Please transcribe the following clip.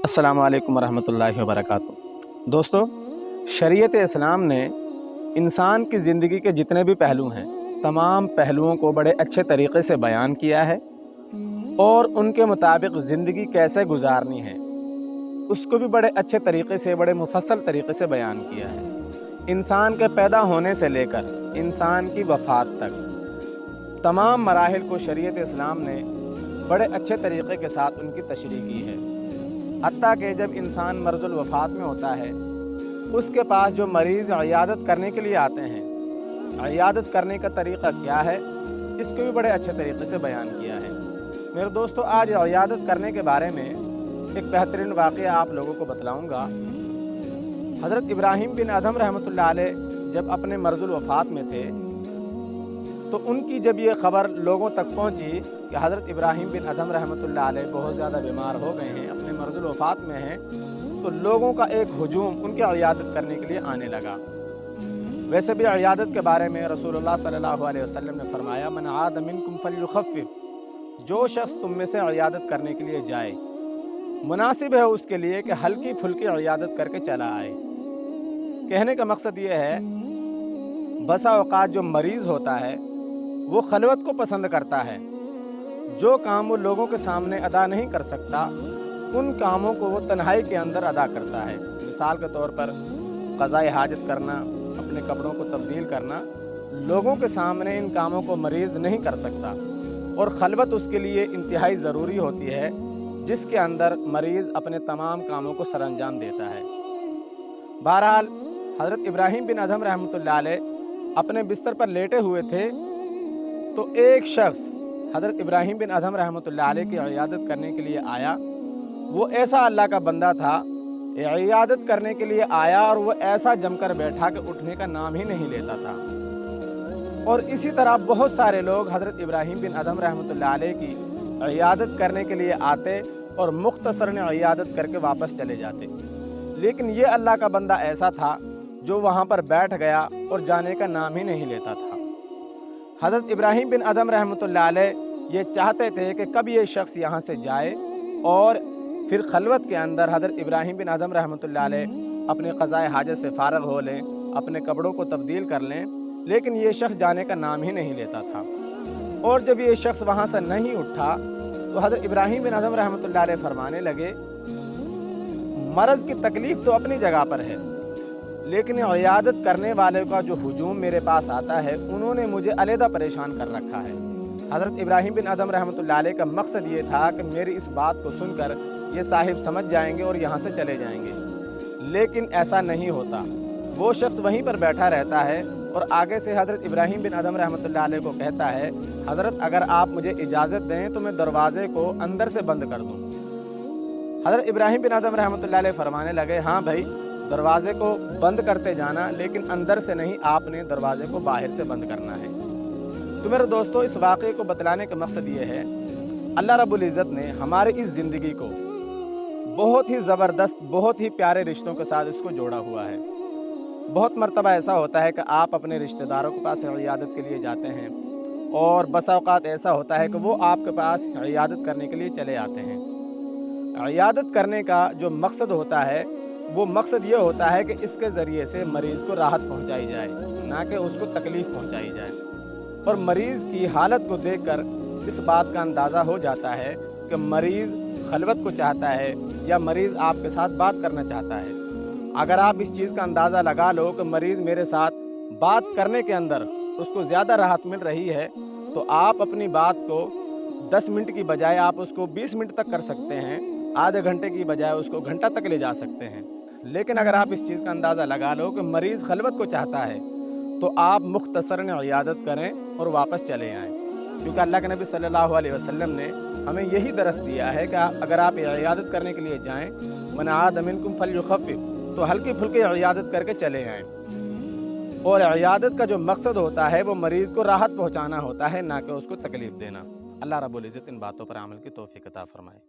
अस्सलाम वालेकुम रहमतुल्लाहि व बरकातुहू। दोस्तों, शरीयत इस्लाम ने इंसान की ज़िंदगी के जितने भी पहलू हैं, तमाम पहलुओं को बड़े अच्छे तरीक़े से बयान किया है और उनके मुताबिक ज़िंदगी कैसे गुजारनी है उसको भी बड़े अच्छे तरीक़े से, बड़े मुफस्सल तरीक़े से बयान किया है। इंसान के पैदा होने से लेकर इंसान की वफ़ात तक तमाम मराहिल को शरीयत इस्लाम ने बड़े अच्छे तरीक़े के साथ उनकी तशरीह की है। हत्ता कि जब इंसान मर्ज़ुल वफ़ात में होता है, उसके पास जो मरीज़ इयादत करने के लिए आते हैं, इयादत करने का तरीक़ा क्या है, इसको भी बड़े अच्छे तरीक़े से बयान किया है। मेरे दोस्तों, आज इयादत करने के बारे में एक बेहतरीन वाक़या आप लोगों को बतलाऊँगा। हज़रत इब्राहीम बिन अदहम रहमतुल्लाह अलैह जब अपने मर्ज़ुल वफ़ात में थे, तो उनकी जब ये ख़बर लोगों तक पहुँची कि हज़रत इब्राहीम बिन अदहम रहमतुल्लाह अलैह बहुत ज़्यादा बीमार हो गए हैं, अपने मर्ज़ुल वफ़ात में हैं, तो लोगों का एक हुजूम उनकी इयादत करने के लिए आने लगा। वैसे भी इयादत के बारे में रसूलुल्लाह सल्लल्लाहु अलैहि वसल्लम ने फरमाया, मन आद मिनकुम फल्युखफ़िफ़, जो शख्स तुम में से इयादत करने के लिए जाए, मुनासिब है उसके लिए कि हल्की फुल्की इयादत करके चला आए। कहने का मकसद ये है, बसा औक़ात जो मरीज़ होता है वो खलवत को पसंद करता है। जो काम वो लोगों के सामने अदा नहीं कर सकता, उन कामों को वो तन्हाई के अंदर अदा करता है। मिसाल के तौर पर क़ज़ाए हाजत करना, अपने कपड़ों को तब्दील करना, लोगों के सामने इन कामों को मरीज़ नहीं कर सकता और खलवत उसके लिए इंतहाई ज़रूरी होती है, जिसके अंदर मरीज़ अपने तमाम कामों को सरअंजाम देता है। बहरहाल हज़रत इब्राहीम बिन अदहम रहमतुल्लाह अलैह अपने बिस्तर पर लेटे हुए थे, तो एक शख्स हज़रत इब्राहीम बिन अदहम रहमतुल्लाह अलैह की इयादत करने के लिए आया। वो ऐसा अल्लाह का बंदा था, इयादत करने के लिए आया और वो ऐसा जमकर बैठा कि उठने का नाम ही नहीं लेता था। और इसी तरह बहुत सारे लोग हज़रत इब्राहीम बिन अदहम रहमतुल्लाह अलैह की इयादत करने के लिए आते और मुख्तसरन इयादत करके वापस चले जाते। लेकिन ये अल्लाह का बंदा ऐसा था जो वहाँ पर बैठ गया और जाने का नाम ही नहीं लेता था। हज़रत इब्राहीम बिन अदहम रहमतुल्लाह अलैह ये चाहते थे कि कब ये शख्स यहाँ से जाए और फिर खलवत के अंदर हज़रत इब्राहीम बिन अदहम रहमतुल्लाह अलैह अपने क़ज़ाए हाजत से फ़ारग़ हो लें, अपने कपड़ों को तब्दील कर लें, लेकिन ये शख्स जाने का नाम ही नहीं लेता था। और जब ये शख्स वहाँ से नहीं उठा, तो हज़रत इब्राहीम बिन अदहम रहमतुल्लाह अलैह फरमाने लगे, मर्ज़ की तकलीफ़ तो अपनी जगह पर है, लेकिन इयादत करने वाले का जो हुजूम मेरे पास आता है, उन्होंने मुझे अलहदा परेशान कर रखा है। हज़रत इब्राहीम बिन अदहम रहमतुल्लाह अलैह का मकसद ये था कि मेरी इस बात को सुनकर ये साहिब समझ जाएंगे और यहाँ से चले जाएंगे, लेकिन ऐसा नहीं होता। वो शख्स वहीं पर बैठा रहता है और आगे से हज़रत इब्राहीम बिन अदहम रहमतुल्लाह अलैह को कहता है, हज़रत अगर आप मुझे इजाज़त दें तो मैं दरवाज़े को अंदर से बंद कर दूँ। हज़रत इब्राहीम बिन अदहम रहमतुल्लाह अलैह फरमाने लगे, हाँ भाई, दरवाज़े को बंद करते जाना, लेकिन अंदर से नहीं, आपने दरवाज़े को बाहर से बंद करना है। तो मेरे दोस्तों, इस वाक़े को बतलाने का मकसद ये है, अल्लाह रब्बुल इज़्ज़त ने हमारी इस ज़िंदगी को बहुत ही ज़बरदस्त, बहुत ही प्यारे रिश्तों के साथ इसको जोड़ा हुआ है। बहुत मर्तबा ऐसा होता है कि आप अपने रिश्तेदारों के पास इयादत के लिए जाते हैं और बसा औक़ात ऐसा होता है कि वो आपके पास इयादत करने के लिए चले आते हैं। इयादत करने का जो मकसद होता है, वो मकसद ये होता है कि इसके ज़रिए से मरीज़ को राहत पहुँचाई जाए, ना कि उसको तकलीफ़ पहुँचाई जाए। और मरीज़ की हालत को देखकर इस बात का अंदाज़ा हो जाता है कि मरीज़ खलवत को चाहता है या मरीज़ आपके साथ बात करना चाहता है। अगर आप इस चीज़ का अंदाज़ा लगा लो कि मरीज़ मेरे साथ बात करने के अंदर उसको ज़्यादा राहत मिल रही है, तो आप अपनी बात को 10 मिनट की बजाय आप उसको 20 मिनट तक कर सकते हैं, आधे घंटे की बजाय उसको घंटा तक ले जा सकते हैं। लेकिन अगर आप इस चीज़ का अंदाज़ा लगा लो कि मरीज़ खलवत को चाहता है, तो आप मुख्तसरन इयादत करें और वापस चले आएँ, क्योंकि अल्लाह के नबी सल्लल्लाहु अलैहि वसल्लम ने हमें यही दरस दिया है कि अगर आप इयादत करने के लिए जाएँ, मन आद मिनकुम फल्युखफ़िफ़, तो हल्की फुल्की इयादत करके चले आएँ। और इयादत का जो मकसद होता है, वो मरीज़ को राहत पहुँचाना होता है, ना कि उसको तकलीफ़ देना। अल्लाह रब्बुल इज़्ज़त इन बातों पर अमल की तौफ़ीक़ अता फ़रमाए।